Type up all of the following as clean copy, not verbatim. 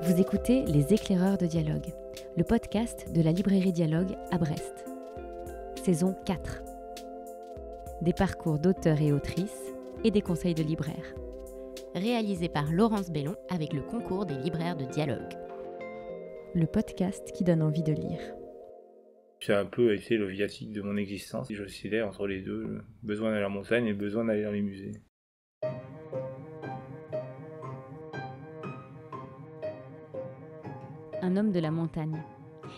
Vous écoutez Les Éclaireurs de Dialogue, le podcast de la librairie Dialogue à Brest. Saison 4. Des parcours d'auteurs et autrices et des conseils de libraires. Réalisé par Laurence Bellon avec le concours des libraires de Dialogue. Le podcast qui donne envie de lire. Ça a un peu été le viatique de mon existence. J'oscillais entre les deux, besoin d'aller à la montagne et besoin d'aller dans les musées. Un homme de la montagne.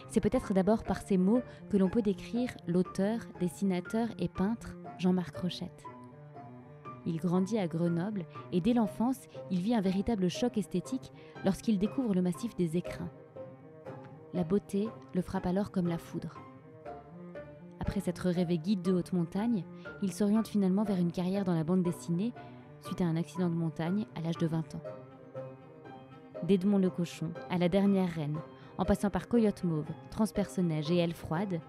C'est peut-être d'abord par ces mots que l'on peut décrire l'auteur, dessinateur et peintre Jean-Marc Rochette. Il grandit à Grenoble et dès l'enfance, il vit un véritable choc esthétique lorsqu'il découvre le massif des Écrins. La beauté le frappe alors comme la foudre. Après s'être rêvé guide de haute montagne, il s'oriente finalement vers une carrière dans la bande dessinée suite à un accident de montagne à l'âge de 20 ans. D'Edmond le Cochon à La Dernière Reine, en passant par Coyote Mauve, Transperce-Neige et Aile Froide,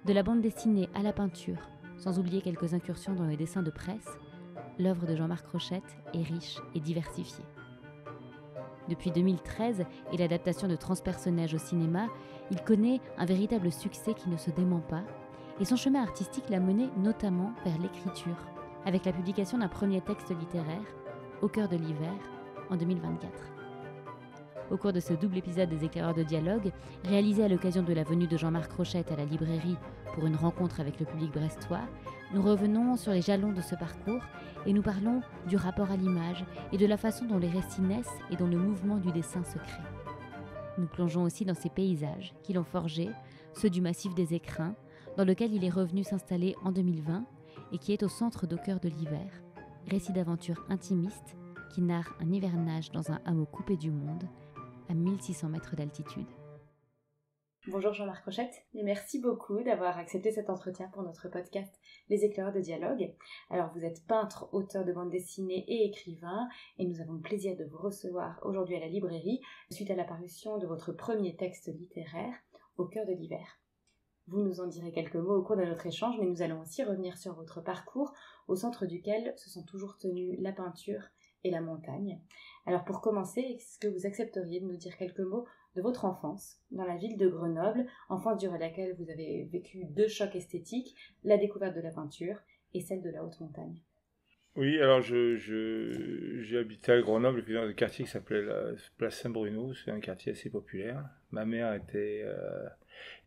de la bande dessinée à la peinture, sans oublier quelques incursions dans les dessins de presse, l'œuvre de Jean-Marc Rochette est riche et diversifiée. Depuis 2013 et l'adaptation de Transperce-Neige au cinéma, il connaît un véritable succès qui ne se dément pas, et son chemin artistique l'a mené notamment vers l'écriture, avec la publication d'un premier texte littéraire, Au cœur de l'hiver, en 2024. Au cours de ce double épisode des Éclaireurs de Dialogue, réalisé à l'occasion de la venue de Jean-Marc Rochette à la librairie pour une rencontre avec le public brestois, nous revenons sur les jalons de ce parcours et nous parlons du rapport à l'image et de la façon dont les récits naissent et dont le mouvement du dessin se crée. Nous plongeons aussi dans ces paysages qui l'ont forgé, ceux du massif des Écrins, dans lequel il est revenu s'installer en 2020 et qui est au centre d'Au cœur de l'hiver, récit d'aventure intimiste qui narre un hivernage dans un hameau coupé du monde, à 1600 mètres d'altitude. Bonjour Jean-Marc Rochette, et merci beaucoup d'avoir accepté cet entretien pour notre podcast Les Éclaireurs de Dialogue. Alors vous êtes peintre, auteur de bande dessinée et écrivain, et nous avons le plaisir de vous recevoir aujourd'hui à la librairie suite à la parution de votre premier texte littéraire, Au cœur de l'hiver. Vous nous en direz quelques mots au cours de notre échange, mais nous allons aussi revenir sur votre parcours, au centre duquel se sont toujours tenus la peinture et la montagne. Alors pour commencer, est-ce que vous accepteriez de nous dire quelques mots de votre enfance dans la ville de Grenoble, enfance durant laquelle vous avez vécu deux chocs esthétiques, la découverte de la peinture et celle de la haute montagne? Oui, alors j'ai habité à Grenoble, et puis dans un quartier qui s'appelait la Place Saint-Bruno. C'est un quartier assez populaire. Ma mère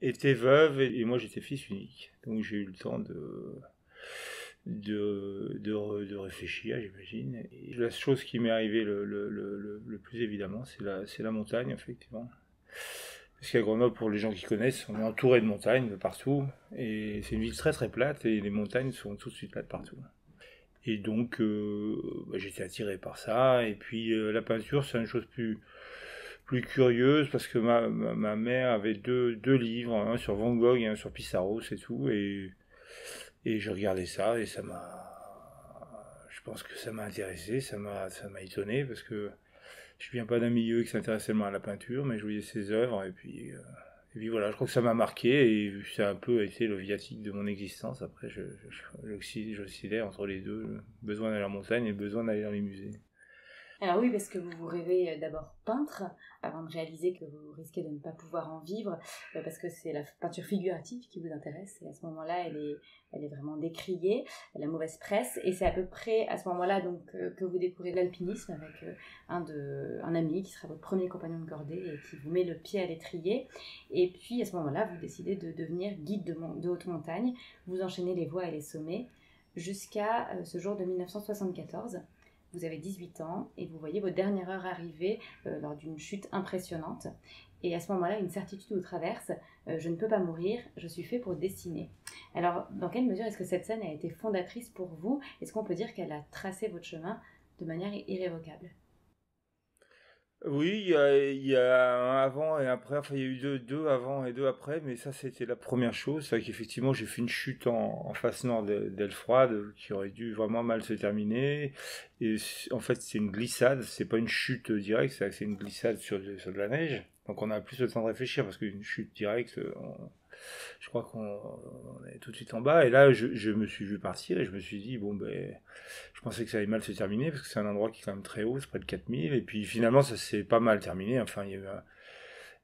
était veuve et moi j'étais fils unique, donc j'ai eu le temps de réfléchir, j'imagine. Et la chose qui m'est arrivée le plus évidemment, c'est la montagne, effectivement. Parce qu'à Grenoble, pour les gens qui connaissent, on est entouré de montagnes de partout, et c'est une ville très très plate, et les montagnes sont tout de suite plates partout. Et donc, j'étais attiré par ça, et puis la peinture, c'est une chose plus curieuse, parce que ma mère avait deux livres, un sur Van Gogh et un sur Pissarro, c'est tout, et je regardais ça, et je pense que ça m'a intéressé, ça m'a étonné, parce que je viens pas d'un milieu qui s'intéresse seulement à la peinture, mais je voyais ses œuvres, et puis voilà, je crois que ça m'a marqué, et ça a un peu été le viatique de mon existence. Après, j'oscillais entre les deux, besoin d'aller à la montagne et besoin d'aller dans les musées. Alors oui, parce que vous vous rêvez d'abord peintre, avant de réaliser que vous risquez de ne pas pouvoir en vivre, parce que c'est la peinture figurative qui vous intéresse, et à ce moment-là, elle est vraiment décriée, la mauvaise presse, et c'est à peu près à ce moment-là donc, que vous découvrez l'alpinisme avec un ami qui sera votre premier compagnon de cordée et qui vous met le pied à l'étrier, et puis à ce moment-là, vous décidez de devenir guide de haute montagne, vous enchaînez les voies et les sommets, jusqu'à ce jour de 1974. Vous avez 18 ans et vous voyez votre dernière heure arriver lors d'une chute impressionnante. Et à ce moment-là, une certitude vous traverse, je ne peux pas mourir, je suis fait pour dessiner. Alors, dans quelle mesure est-ce que cette scène a été fondatrice pour vous? Est-ce qu'on peut dire qu'elle a tracé votre chemin de manière irrévocable? Oui, il y a un avant et après, enfin il y a eu deux avant et deux après, mais ça c'était la première chose. C'est vrai qu'effectivement j'ai fait une chute en face nord d'Aile Froide qui aurait dû vraiment mal se terminer. Et en fait c'est une glissade, c'est pas une chute directe, c'est une glissade sur de la neige. Donc on a plus le temps de réfléchir, parce qu'une chute directe, Je crois qu'on est tout de suite en bas. Et là, je me suis vu partir et je me suis dit, bon, ben, je pensais que ça allait mal se terminer parce que c'est un endroit qui est quand même très haut, c'est près de 4000. Et puis finalement, ça s'est pas mal terminé. Enfin, il y a eu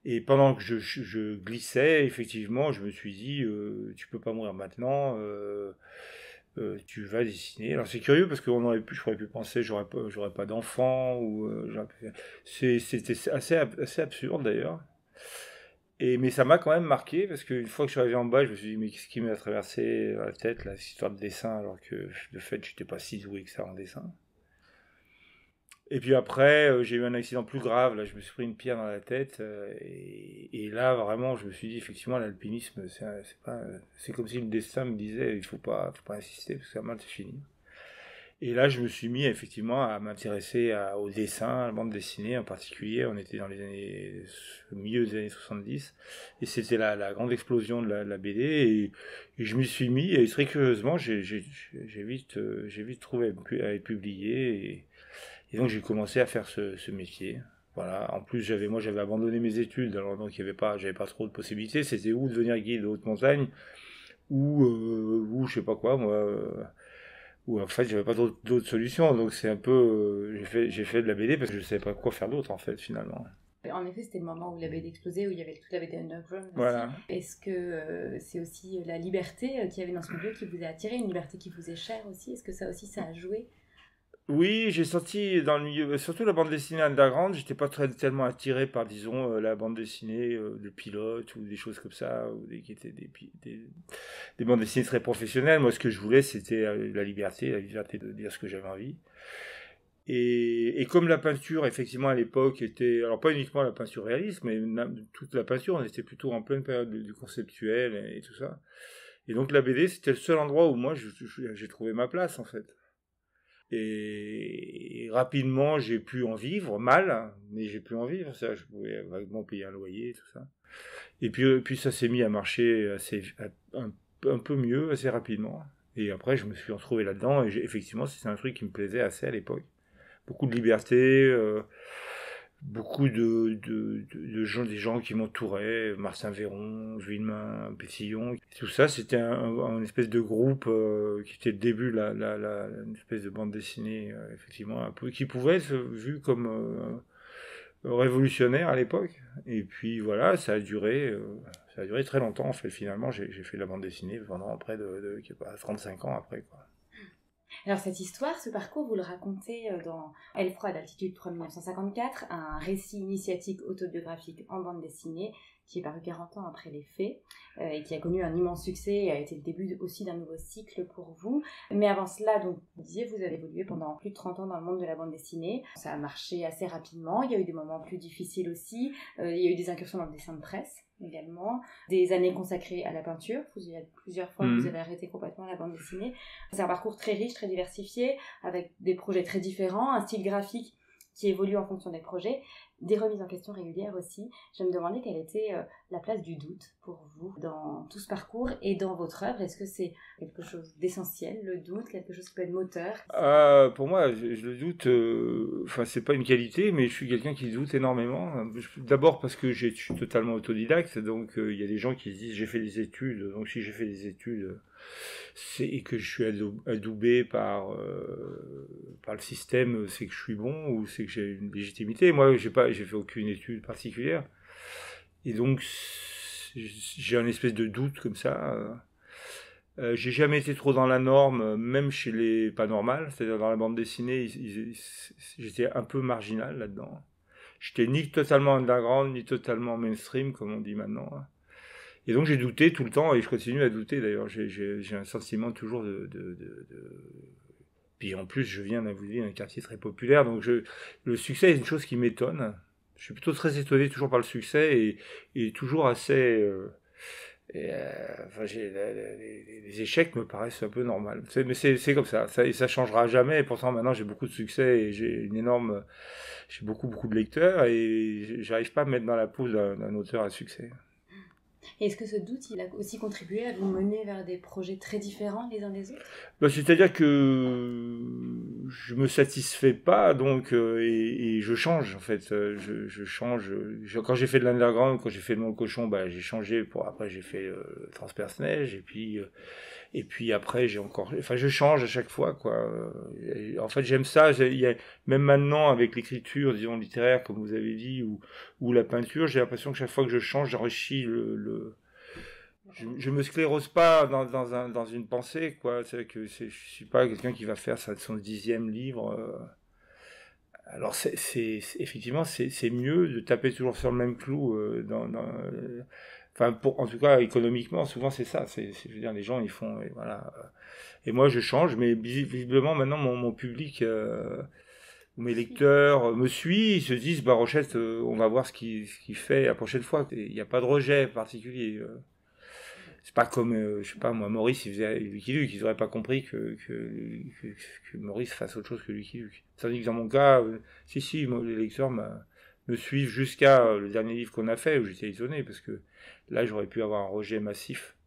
Et pendant que je glissais, effectivement, je me suis dit, tu peux pas mourir maintenant. Tu vas dessiner. Alors c'est curieux parce qu'on aurait pu, je pourrais pu penser, j'aurais pas d'enfant ou c'était assez absurde d'ailleurs. Mais ça m'a quand même marqué parce qu'une fois que je suis arrivé en bas, je me suis dit mais qu'est-ce qui m'a traversé la tête là, cette histoire de dessin alors que de fait j'étais pas si doué que ça en dessin. Et puis après, j'ai eu un accident plus grave. Là, je me suis pris une pierre dans la tête. Et là, vraiment, je me suis dit, effectivement, l'alpinisme, c'est comme si le destin me disait, il faut pas insister, parce que ça mal, c'est fini. Et là, je me suis mis, effectivement, à m'intéresser au dessin, à la bande dessinée en particulier. On était au milieu des années 70. Et c'était la grande explosion de la BD. Et je m'y suis mis, et très curieusement, j'ai vite trouvé à être publié. Et donc j'ai commencé à faire ce métier. Voilà. En plus j'avais abandonné mes études, alors donc j'avais pas trop de possibilités. C'était ou devenir guide de haute montagne, ou je sais pas quoi moi. Ou en fait j'avais pas d'autres solutions. Donc c'est un peu j'ai fait de la BD parce que je savais pas quoi faire d'autre en fait finalement. En effet, c'était le moment où la BD explosait, où il y avait toute la BD underground aussi. Voilà. Est-ce que c'est aussi la liberté qu'il y avait dans ce milieu qui vous a attiré, une liberté qui vous est chère aussi? Est-ce que ça aussi, ça a joué? Oui, j'ai senti dans le milieu, surtout la bande dessinée underground, j'étais pas tellement attiré par, disons, la bande dessinée de pilote ou des choses comme ça, qui étaient des bandes dessinées très professionnelles. Moi, ce que je voulais, c'était la liberté de dire ce que j'avais envie. Et comme la peinture, effectivement, à l'époque, était, alors pas uniquement la peinture réaliste, mais toute la peinture, on était plutôt en pleine période du conceptuel et tout ça. Et donc la BD, c'était le seul endroit où moi, j'ai trouvé ma place, en fait. Et rapidement, j'ai pu en vivre, mal, mais j'ai pu en vivre, ça, je pouvais vaguement payer un loyer, tout ça. Et puis ça s'est mis à marcher un peu mieux, assez rapidement. Et après, je me suis retrouvé là-dedans, et effectivement, c'était un truc qui me plaisait assez à l'époque. Beaucoup de liberté, beaucoup de gens, des gens qui m'entouraient, Marcin Véron, Villemain, Pétillon, tout ça, c'était un espèce de groupe qui était le début, une espèce de bande dessinée, effectivement, un peu, qui pouvait être vue comme révolutionnaire à l'époque. Et puis voilà, ça a duré très longtemps, en fait, finalement, j'ai fait de la bande dessinée pendant près de 35 ans après, quoi. Alors cette histoire, ce parcours, vous le racontez dans Elle froide, altitude 3954, un récit initiatique autobiographique en bande dessinée qui est paru 40 ans après les faits et qui a connu un immense succès et a été le début aussi d'un nouveau cycle pour vous. Mais avant cela, donc, vous disiez, vous avez évolué pendant plus de 30 ans dans le monde de la bande dessinée. Ça a marché assez rapidement, il y a eu des moments plus difficiles aussi, il y a eu des incursions dans le dessin de presse également, des années consacrées à la peinture. Il y a plusieurs fois que vous avez arrêté complètement la bande dessinée. C'est un parcours très riche, très diversifié, avec des projets très différents, un style graphique qui évolue en fonction des projets, des remises en question régulières aussi. Je me demandais quelle était la place du doute pour vous dans tout ce parcours et dans votre œuvre. Est-ce que c'est quelque chose d'essentiel, le doute, quelque chose qui peut être moteur? Pour moi, le doute, c'est pas une qualité, mais je suis quelqu'un qui doute énormément. D'abord parce que je suis totalement autodidacte, donc il y a des gens qui se disent j'ai fait des études, donc si j'ai fait des études, et que je suis adoubé par le système, c'est que je suis bon ou c'est que j'ai une légitimité. Moi, j'ai fait aucune étude particulière, et donc j'ai un espèce de doute comme ça. J'ai jamais été trop dans la norme, même chez les pas normales, c'est-à-dire dans la bande dessinée, j'étais un peu marginal là-dedans. J'étais ni totalement underground, ni totalement mainstream, comme on dit maintenant. Et donc j'ai douté tout le temps, et je continue à douter d'ailleurs. J'ai un sentiment toujours Puis en plus, je viens d'un quartier très populaire, donc le succès est une chose qui m'étonne. Je suis plutôt très étonné toujours par le succès, et toujours assez... les échecs me paraissent un peu normaux. Mais c'est comme ça, et ça changera jamais. Et pourtant maintenant j'ai beaucoup de succès et j'ai beaucoup de lecteurs, et j'arrive pas à me mettre dans la peau d'un auteur à succès. Et est-ce que ce doute, il a aussi contribué à vous mener vers des projets très différents les uns des autres? C'est-à-dire que je me satisfais pas, donc et je change en fait. Je change. Quand j'ai fait de l'underground, quand j'ai fait le Mon Cochon, bah, j'ai changé. Après j'ai fait Transperce Neige, et puis après je change à chaque fois quoi. Et en fait j'aime ça. Même maintenant avec l'écriture, disons littéraire, comme vous avez dit, ou la peinture, j'ai l'impression que chaque fois que je change, j'enrichis je me sclérose pas dans une pensée, quoi. Je suis pas quelqu'un qui va faire son 10e livre. Alors effectivement, c'est mieux de taper toujours sur le même clou. Enfin, en tout cas, économiquement, souvent c'est ça. Je veux dire, les gens, ils font, et voilà. Et moi, je change, mais visiblement, maintenant, mon public, mes lecteurs me suivent, ils se disent, bah, Rochette, on va voir ce qu'il fait la prochaine fois. Il n'y a pas de rejet particulier. C'est pas comme, je sais pas moi, Maurice, il faisait Lucky Luke, ils auraient pas compris que Maurice fasse autre chose que Lucky Luke. Tandis que dans mon cas, si, moi, les lecteurs me suivent jusqu'à le dernier livre qu'on a fait, où j'étais étonné, parce que là, j'aurais pu avoir un rejet massif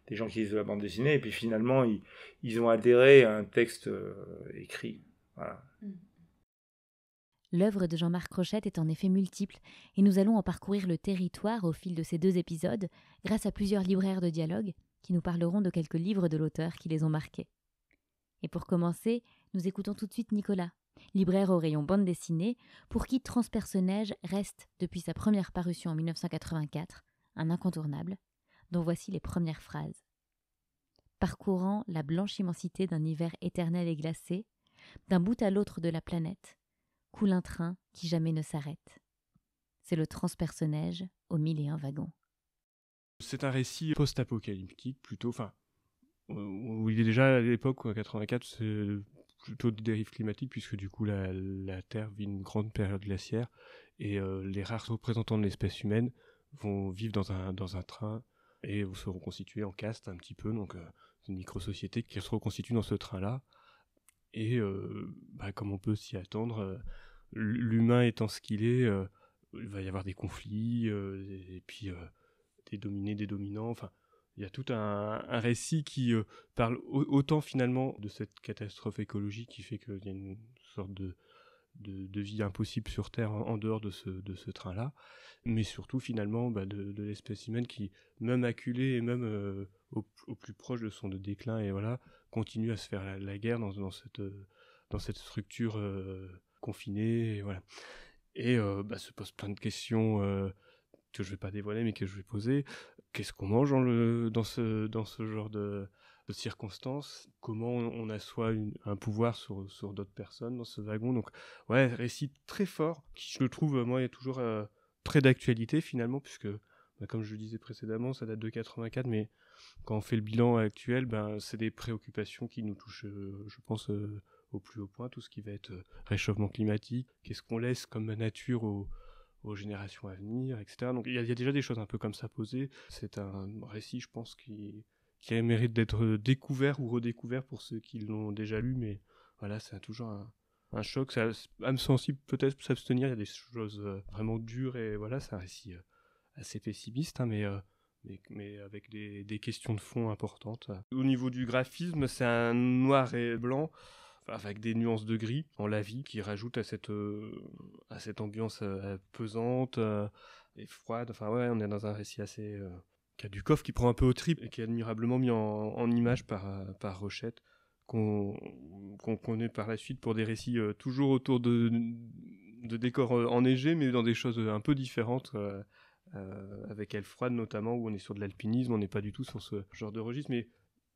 des gens qui lisent de la bande dessinée, et puis finalement, ils ont adhéré à un texte écrit. Voilà. L'œuvre de Jean-Marc Rochette est en effet multiple, et nous allons en parcourir le territoire au fil de ces 2 épisodes, grâce à plusieurs libraires de dialogue, qui nous parleront de quelques livres de l'auteur qui les ont marqués. Et pour commencer, nous écoutons tout de suite Nicolas, libraire au rayon bande dessinée, pour qui Transperce Neige reste, depuis sa première parution en 1984, un incontournable, dont voici les premières phrases. Parcourant la blanche immensité d'un hiver éternel et glacé, d'un bout à l'autre de la planète, coule un train qui jamais ne s'arrête. C'est le Transperce Neige aux 1001 wagons. C'est un récit post-apocalyptique plutôt, où il est déjà à l'époque, en 84, c'est plutôt de dérive climatique, puisque du coup la Terre vit une grande période glaciaire, et les rares représentants de l'espèce humaine vont vivre dans un train, et se reconstituer en caste un petit peu, donc une micro-société qui se reconstitue dans ce train-là. Et comme on peut s'y attendre, l'humain étant ce qu'il est, il va y avoir des conflits, et puis des dominés, des dominants, enfin, il y a tout un récit qui parle autant finalement de cette catastrophe écologique qui fait qu'il y a une sorte de vie impossible sur Terre en dehors de ce train-là, mais surtout finalement de l'espèce humaine qui, même acculée et même au plus proche de son déclin, et voilà, continue à se faire la guerre dans cette structure confinée, et voilà. Et se pose plein de questions que je vais pas dévoiler mais que je vais poser. Qu'est-ce qu'on mange dans ce genre de circonstances? Comment on assoit un pouvoir sur d'autres personnes dans ce wagon? Donc ouais, récit très fort qui, je le trouve, moi, est toujours très d'actualité finalement, puisque comme je le disais précédemment, ça date de 84, mais quand on fait le bilan actuel, c'est des préoccupations qui nous touchent, je pense, au plus haut point, tout ce qui va être réchauffement climatique. Qu'est-ce qu'on laisse comme nature aux générations à venir, etc. Donc il y a déjà des choses un peu comme ça posées. C'est un récit, je pense, qui a le mérite d'être découvert ou redécouvert pour ceux qui l'ont déjà lu, mais voilà, c'est toujours un choc. C'est âme sensible, peut-être s'abstenir, il y a des choses vraiment dures, et voilà, c'est un récit assez pessimiste, hein, mais avec des questions de fond importantes. Au niveau du graphisme, c'est un noir et blanc, avec des nuances de gris en lavis qui rajoutent à cette ambiance pesante et froide. Enfin ouais, on est dans un récit assez qui a du coffre, qui prend un peu aux tripes et qui est admirablement mis en image par Rochette, qu'on connaît par la suite pour des récits toujours autour de décors enneigés, mais dans des choses un peu différentes, avec Elfroide notamment, où on est sur de l'alpinisme, on n'est pas du tout sur ce genre de registre,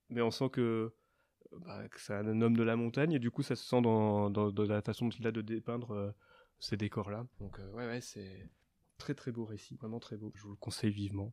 mais on sent que c'est un homme de la montagne, et du coup ça se sent dans la façon dont il a de dépeindre ces décors-là. Donc ouais, c'est très très beau récit, vraiment très beau. Je vous le conseille vivement.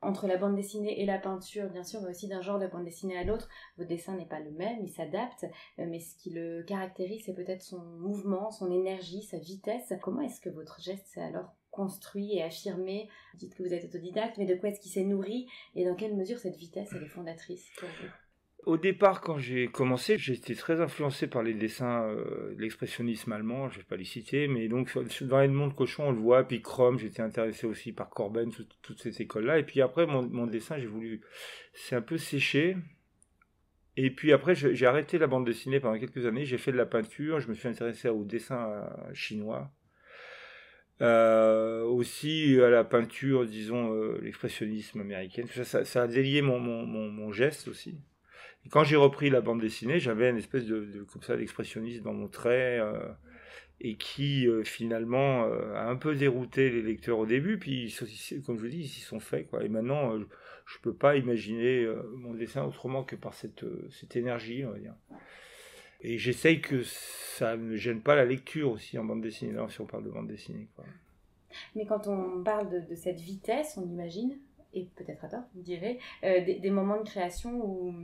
Entre la bande dessinée et la peinture, bien sûr, mais aussi d'un genre de bande dessinée à l'autre, votre dessin n'est pas le même, il s'adapte, mais ce qui le caractérise, c'est peut-être son mouvement, son énergie, sa vitesse. Comment est-ce que votre geste s'est alors construit et affirmé? Vous dites que vous êtes autodidacte, mais de quoi est-ce qu'il s'est nourri et dans quelle mesure cette vitesse elle est fondatrice pour vous? Au départ, quand j'ai commencé, j'étais très influencé par les dessins de l'expressionnisme allemand, je ne vais pas les citer, mais donc dans Edmond de Cochon, on le voit, puis Crom, j'étais intéressé aussi par Corben, toute cette école-là, et puis après, mon dessin, c'est un peu séché, et puis après, j'ai arrêté la bande dessinée pendant quelques années, j'ai fait de la peinture, je me suis intéressé au dessin chinois, aussi à la peinture, disons, l'expressionnisme américain, ça a délié mon geste aussi. Et quand j'ai repris la bande dessinée, j'avais une espèce comme ça d'expressionnisme dans mon trait et qui finalement a un peu dérouté les lecteurs au début. Puis comme je vous dis, ils s'y sont faits quoi. Et maintenant, je peux pas imaginer mon dessin autrement que par cette énergie, on va dire. Et j'essaye que ça ne gêne pas la lecture aussi en bande dessinée. Là, si on parle de bande dessinée, quoi. Mais quand on parle de cette vitesse, on imagine, et peut-être à tort, vous direz, des moments de création où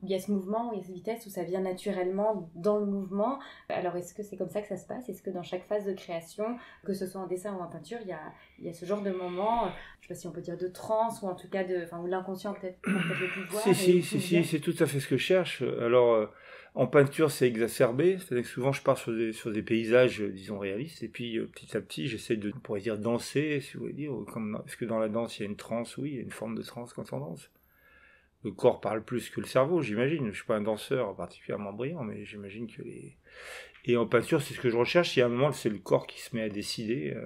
il y a ce mouvement, où il y a cette vitesse, où ça vient naturellement dans le mouvement. Alors, est-ce que c'est comme ça que ça se passe? Est-ce que dans chaque phase de création, que ce soit en dessin ou en peinture, il y a ce genre de moment, je ne sais pas si on peut dire de transe, ou en tout cas où l'inconscient peut-être le pouvoir? Si, c'est tout à fait ce que je cherche. Alors, en peinture, c'est exacerbé, c'est-à-dire que souvent je pars sur des paysages, disons, réalistes, et puis petit à petit, j'essaie on pourrait dire, danser, si vous voulez dire, est-ce que dans la danse, il y a une transe? Oui, il y a une forme de transe quand on danse. Le corps parle plus que le cerveau, j'imagine. Je ne suis pas un danseur particulièrement brillant, mais j'imagine que Et en peinture, c'est ce que je recherche. Il y a un moment, c'est le corps qui se met à décider.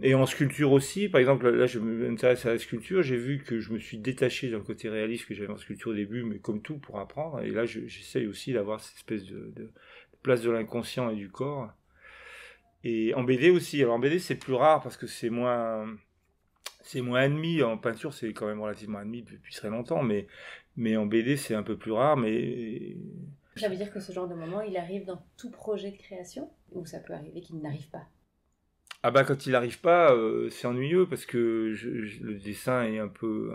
Et en sculpture aussi, par exemple, là, je m'intéresse à la sculpture. J'ai vu que je me suis détaché d'un côté réaliste que j'avais en sculpture au début, mais comme tout, pour apprendre. Et là, j'essaye aussi d'avoir cette espèce de place de l'inconscient et du corps. Et en BD aussi. Alors en BD, c'est plus rare parce que c'est moins admis. En peinture, c'est quand même relativement admis depuis très longtemps, mais en BD, c'est un peu plus rare. Mais ça veut dire que ce genre de moment, il arrive dans tout projet de création, ou ça peut arriver qu'il n'arrive pas? Ah bah quand il n'arrive pas, c'est ennuyeux parce que le dessin est un peu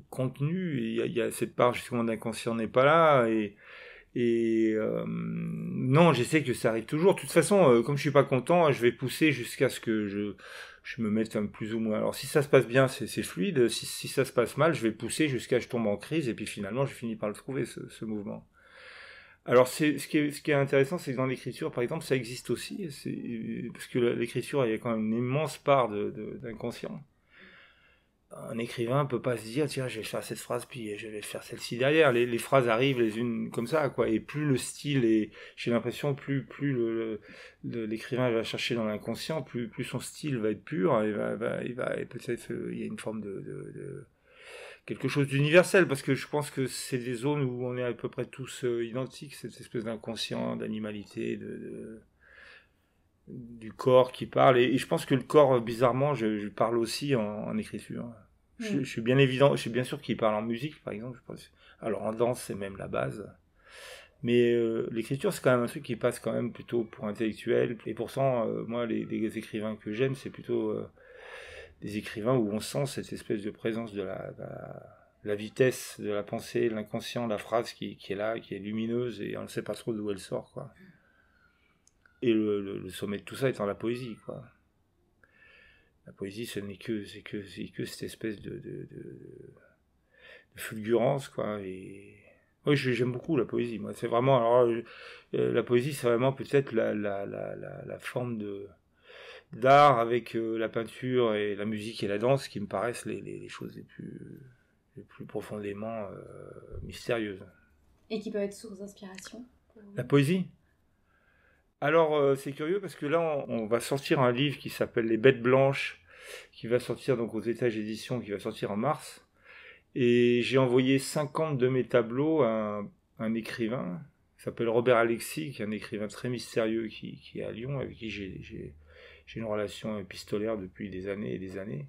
contenu et il y a cette part justement d'inconscient n'est pas là non, j'essaie que ça arrive toujours. De toute façon, comme je suis pas content, je vais pousser jusqu'à ce que je me mette un plus ou moins. Alors si ça se passe bien, c'est fluide. Si ça se passe mal, je vais pousser jusqu'à ce que je tombe en crise et puis finalement, je finis par le trouver ce mouvement. Alors ce qui est intéressant, c'est que dans l'écriture, par exemple, ça existe aussi, parce que l'écriture, il y a quand même une immense part d'inconscient. Un écrivain peut pas se dire tiens, je vais faire cette phrase puis je vais faire celle-ci derrière. Les phrases arrivent les unes comme ça, quoi. Et plus le style est, j'ai l'impression, plus l'écrivain va chercher dans l'inconscient, plus son style va être pur. Et peut-être il y a une forme de quelque chose d'universel, parce que je pense que c'est des zones où on est à peu près tous identiques, cette espèce d'inconscient, d'animalité, du corps qui parle, et je pense que le corps, bizarrement, je parle aussi en écriture. Je suis bien sûr qu'il parle en musique, par exemple. Alors en danse, c'est même la base. Mais l'écriture, c'est quand même un truc qui passe quand même plutôt pour intellectuel, et pourtant, moi, les écrivains que j'aime, c'est plutôt des écrivains où on sent cette espèce de présence de la vitesse de la pensée, l'inconscient, la phrase qui est là, qui est lumineuse, et on ne sait pas trop d'où elle sort, quoi. Et le sommet de tout ça étant la poésie, quoi. La poésie, c'est que cette espèce de fulgurance, quoi. Et oui, j'aime beaucoup la poésie. Moi, c'est vraiment, alors, la poésie, c'est vraiment peut-être la forme d'art avec la peinture et la musique et la danse qui me paraissent les choses les plus profondément mystérieuses. Et qui peuvent être source d'inspiration? La poésie? Alors, c'est curieux parce que là, on va sortir un livre qui s'appelle Les Bêtes Blanches, qui va sortir donc aux Étages Éditions, qui va sortir en mars. Et j'ai envoyé 50 de mes tableaux à un écrivain qui s'appelle Robert Alexis, qui est un écrivain très mystérieux qui est à Lyon, avec qui j'ai une relation épistolaire depuis des années et des années.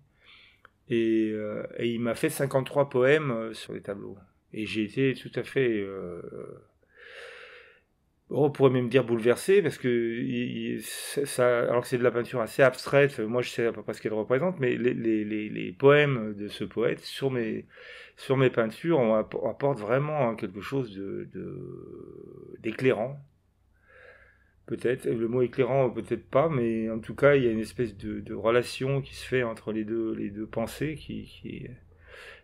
Et il m'a fait 53 poèmes sur les tableaux. Et j'ai été tout à fait... on pourrait même dire bouleversé, parce que alors que c'est de la peinture assez abstraite, moi je sais à peu près ce qu'elle représente, mais les poèmes de ce poète sur mes peintures apportent vraiment quelque chose d'éclairant. peut-être. Le mot éclairant, peut-être pas, mais en tout cas, il y a une espèce de relation qui se fait entre les deux pensées qui...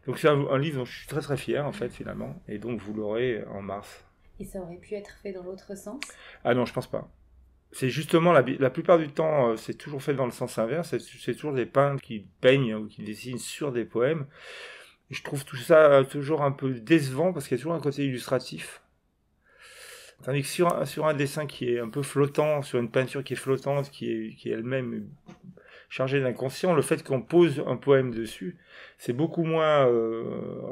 Donc c'est un livre dont je suis très très fier, en fait, finalement, et donc vous l'aurez en mars. Et ça aurait pu être fait dans l'autre sens? Ah non, je pense pas. C'est justement, la plupart du temps, c'est toujours fait dans le sens inverse, c'est toujours des peintres qui peignent ou qui dessinent sur des poèmes. Et je trouve tout ça toujours un peu décevant, parce qu'il y a toujours un côté illustratif. Tandis que sur un dessin qui est un peu flottant, sur une peinture qui est flottante, qui est elle-même chargée d'inconscient, le fait qu'on pose un poème dessus, c'est beaucoup moins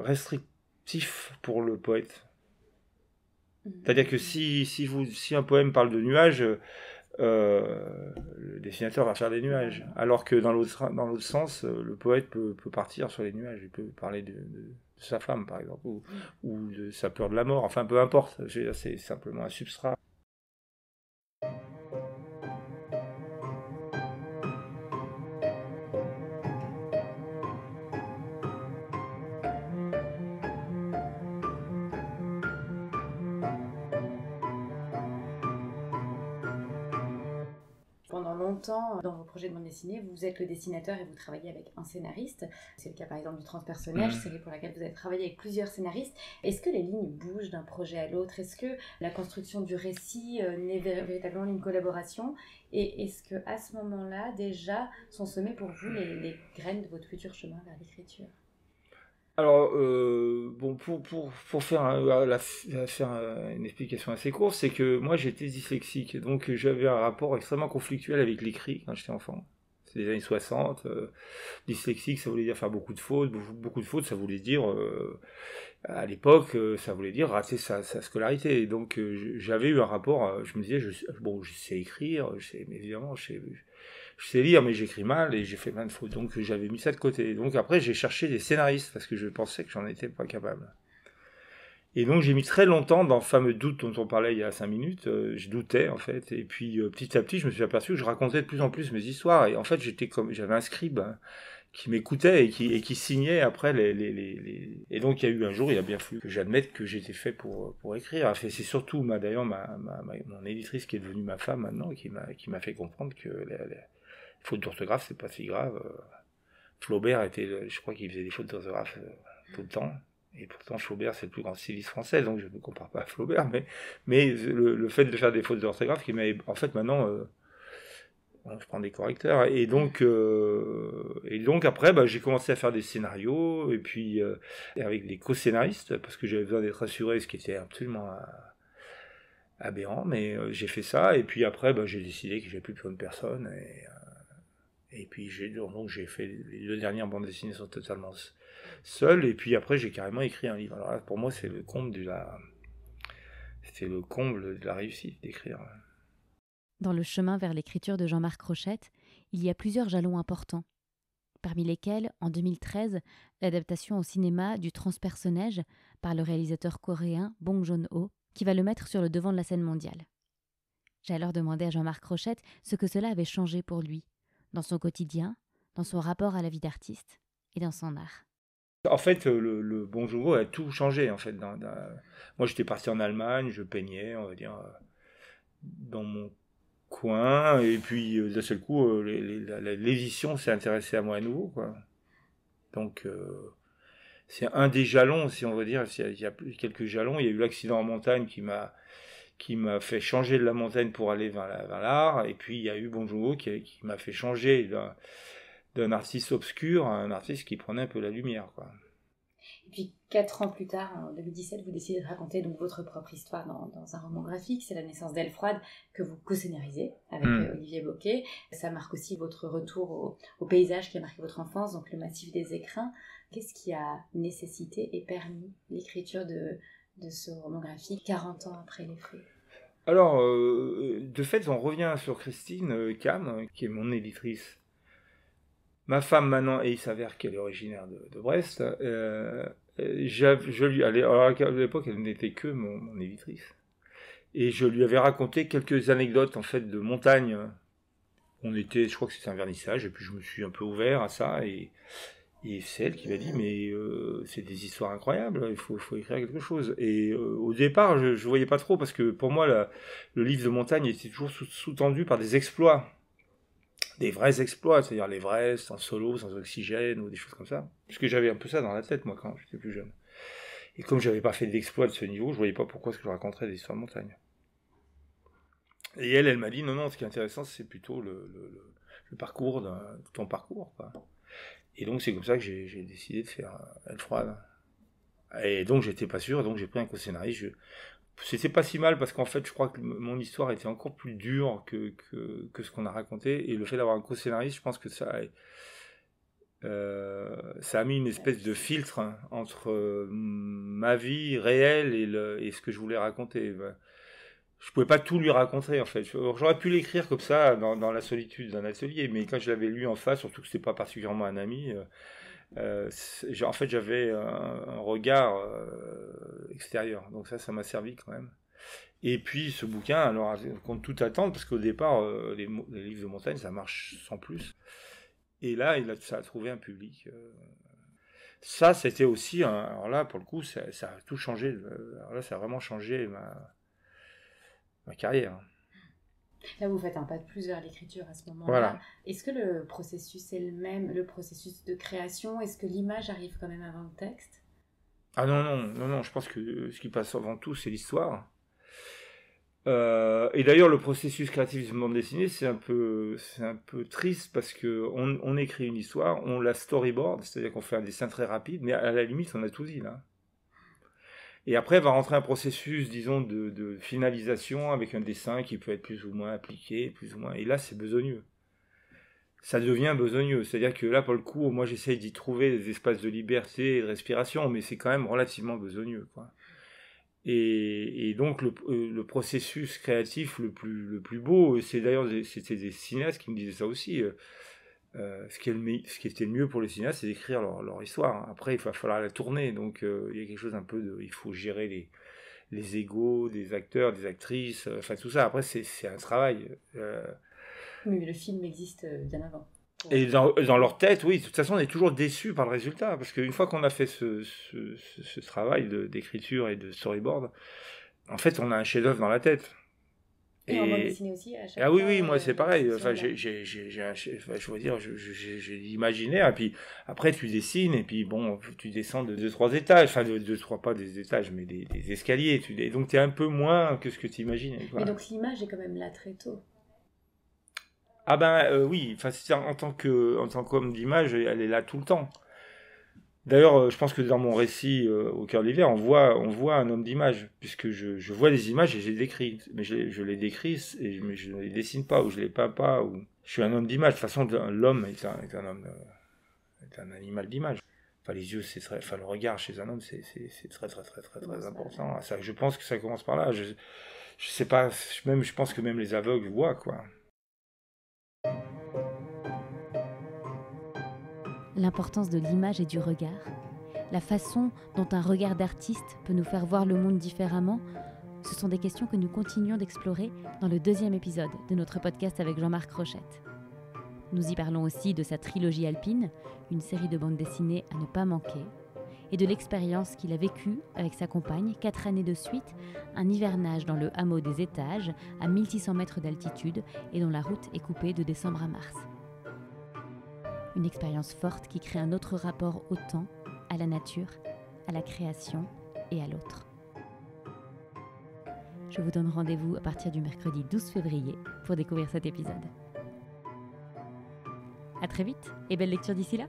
restrictif pour le poète. C'est-à-dire que si un poème parle de nuages, le dessinateur va faire des nuages. Alors que dans l'autre sens, le poète peut partir sur les nuages. Il peut parler de sa femme, par exemple, ou de sa peur de la mort. Enfin, peu importe. Je veux dire, c'est simplement un substrat. Pendant longtemps, dans vos projets de bande dessinée, vous êtes le dessinateur et vous travaillez avec un scénariste. C'est le cas par exemple du Transpersonnage, série pour laquelle vous avez travaillé avec plusieurs scénaristes. Est-ce que les lignes bougent d'un projet à l'autre? Est-ce que la construction du récit n'est véritablement une collaboration? Et est-ce qu'à ce moment-là, déjà, sont semées pour vous les graines de votre futur chemin vers l'écriture? Alors, bon, pour faire une explication assez courte, c'est que moi j'étais dyslexique, donc j'avais un rapport extrêmement conflictuel avec l'écrit quand j'étais enfant. C'est les années 60, dyslexique ça voulait dire faire beaucoup de fautes, ça voulait dire, à l'époque, ça voulait dire rater sa scolarité. Et donc j'avais eu un rapport, je me disais, je sais écrire, mais évidemment, je sais lire, mais j'écris mal et j'ai fait plein de fautes. Donc j'avais mis ça de côté. Donc après, j'ai cherché des scénaristes parce que je pensais que j'en étais pas capable. Et donc j'ai mis très longtemps dans le fameux doute dont on parlait il y a 5 minutes. Je doutais en fait. Et puis petit à petit, je me suis aperçu que je racontais de plus en plus mes histoires. Et en fait, j'avais un scribe qui m'écoutait et qui signait après Et donc il y a eu un jour, il a bien fallu que j'admette que j'étais fait pour écrire. C'est surtout d'ailleurs mon éditrice qui est devenue ma femme maintenant qui m'a fait comprendre que faute d'orthographe, c'est pas si grave. Flaubert je crois qu'il faisait des fautes d'orthographe tout le temps. Et pourtant, Flaubert, c'est le plus grand styliste français, donc je ne me compare pas à Flaubert, mais le fait de faire des fautes d'orthographe qui m'avait... En fait, maintenant, je prends des correcteurs. Et donc après, j'ai commencé à faire des scénarios, et puis avec des co-scénaristes, parce que j'avais besoin d'être assuré, ce qui était absolument aberrant, mais j'ai fait ça, et puis après, j'ai décidé que j'avais plus besoin de personne, et puis j'ai fait les 2 dernières bandes dessinées sont totalement seul, et puis après j'ai carrément écrit un livre. Alors là, pour moi c'était le comble de la réussite d'écrire. Dans le chemin vers l'écriture de Jean-Marc Rochette, il y a plusieurs jalons importants, parmi lesquels, en 2013, l'adaptation au cinéma du Transpersonnage par le réalisateur coréen Bong Joon-ho, qui va le mettre sur le devant de la scène mondiale. J'ai alors demandé à Jean-Marc Rochette ce que cela avait changé pour lui, dans son quotidien, dans son rapport à la vie d'artiste et dans son art. En fait, le Bong Joon-ho a tout changé. En fait, moi, j'étais parti en Allemagne, je peignais, on va dire, dans mon coin, et puis d'un seul coup, l'édition s'est intéressée à moi à nouveau, quoi. Donc, c'est un des jalons, si on veut dire. Il y a quelques jalons. Il y a eu l'accident en montagne qui m'a fait changer de la montagne pour aller vers l'art, et puis il y a eu Bong Joon-ho qui m'a fait changer d'un artiste obscur à un artiste qui prenait un peu la lumière, quoi. Et puis 4 ans plus tard, en 2017, vous décidez de raconter donc votre propre histoire dans un roman graphique. C'est La naissance d'Aile froide que vous co-scénarisez avec Olivier Bocquet. Ça marque aussi votre retour au paysage qui a marqué votre enfance, donc le massif des Écrins. Qu'est-ce qui a nécessité et permis l'écriture de ce roman graphique 40 ans après les faits? Alors, de fait, on revient sur Christine Cam, qui est mon éditrice. Ma femme maintenant, et il s'avère qu'elle est originaire de Brest, alors à l'époque elle n'était que mon éditrice. Et je lui avais raconté quelques anecdotes en fait de montagne. Je crois que c'était un vernissage, et puis je me suis un peu ouvert à ça, et Et c'est elle qui m'a dit, mais c'est des histoires incroyables, il faut écrire quelque chose. Et au départ, je ne voyais pas trop, parce que pour moi, le livre de montagne était toujours sous-tendu par des exploits. Des vrais exploits, c'est-à-dire l'Everest, en solo, sans oxygène, ou des choses comme ça. Parce que j'avais un peu ça dans la tête, moi, quand j'étais plus jeune. Et comme je n'avais pas fait d'exploits de ce niveau, je ne voyais pas pourquoi est-ce que je raconterais des histoires de montagne. Et elle m'a dit, non, ce qui est intéressant, c'est plutôt le parcours, ton parcours, quoi. Et donc, c'est comme ça que j'ai décidé de faire Elle froide. Et donc, j'étais pas sûr, donc j'ai pris un co-scénariste. C'était pas si mal, parce qu'en fait, je crois que mon histoire était encore plus dure que ce qu'on a raconté. Et le fait d'avoir un co-scénariste, je pense que ça a mis une espèce de filtre entre ma vie réelle et ce que je voulais raconter. Je pouvais pas tout lui raconter, en fait. J'aurais pu l'écrire comme ça, dans la solitude d'un atelier, mais quand je l'avais lu en face, surtout que c'était pas particulièrement un ami, en fait, j'avais un regard extérieur. Donc ça m'a servi quand même. Et puis, ce bouquin, alors, contre toute attente, parce qu'au départ, les livres de montagne, ça marche sans plus. Et là, ça a trouvé un public. Ça, c'était aussi, alors là, pour le coup, ça a tout changé. Alors là, ça a vraiment changé ma carrière. Là, vous faites un pas de plus vers l'écriture à ce moment-là. Voilà. Est-ce que le processus est le même, le processus de création? Est-ce que l'image arrive quand même avant le texte? Ah non, je pense que ce qui passe avant tout, c'est l'histoire. Et d'ailleurs, le processus créatif de bande dessinée, c'est un peu triste, parce que on écrit une histoire, on la storyboard, c'est-à-dire qu'on fait un dessin très rapide, mais à la limite, on a tout dit, là. Et après, va rentrer un processus, disons, de finalisation, avec un dessin qui peut être plus ou moins appliqué, plus ou moins. Et là, c'est besogneux. Ça devient besogneux. C'est-à-dire que là, pour le coup, moi, j'essaye d'y trouver des espaces de liberté et de respiration, mais c'est quand même relativement besogneux, quoi. Et donc, le processus créatif le plus beau, c'était des cinéastes qui me disaient ça aussi. Ce qui était le mieux pour les cinéastes, c'est d'écrire leur histoire. Après, il va falloir la tourner. Donc, il y a quelque chose un peu il faut gérer les égos des acteurs, des actrices, enfin tout ça. Après, c'est un travail. Oui, mais le film existe bien avant. Et dans leur tête, oui, de toute façon, on est toujours déçu par le résultat. Parce qu'une fois qu'on a fait ce travail d'écriture et de storyboard, en fait, on a un chef-d'œuvre dans la tête. Et en bande dessinée aussi, à chaque fois. Ah oui, moi c'est pareil. Enfin, je veux dire, j'ai l'imaginaire, et puis après tu dessines, et puis bon, tu descends de 2-3 étages, enfin de 2-3, pas des étages, mais des escaliers. Donc tu es un peu moins que ce que tu imagines. Mais donc l'image est quand même là très tôt. Ah ben oui, enfin en tant qu'homme d'image, elle est là tout le temps. D'ailleurs, je pense que dans mon récit Au cœur de l'hiver, on voit un homme d'image, puisque je vois des images et je les décris. Mais je les décris, mais je ne les dessine pas, ou je les peins pas. Ou... Je suis un homme d'image. De toute façon, l'homme est un animal d'image. Enfin, les yeux, le regard chez un homme, c'est très, très, très, très, très important. Ça, je pense que ça commence par là. Je sais pas, je pense que même les aveugles voient, quoi. L'importance de l'image et du regard, la façon dont un regard d'artiste peut nous faire voir le monde différemment, ce sont des questions que nous continuons d'explorer dans le 2e épisode de notre podcast avec Jean-Marc Rochette. Nous y parlons aussi de sa trilogie alpine, une série de bandes dessinées à ne pas manquer, et de l'expérience qu'il a vécue avec sa compagne 4 années de suite, un hivernage dans le hameau des Étages à 1600 mètres d'altitude et dont la route est coupée de décembre à mars. Une expérience forte qui crée un autre rapport au temps, à la nature, à la création et à l'autre. Je vous donne rendez-vous à partir du mercredi 12 février pour découvrir cet épisode. À très vite et belle lecture d'ici là!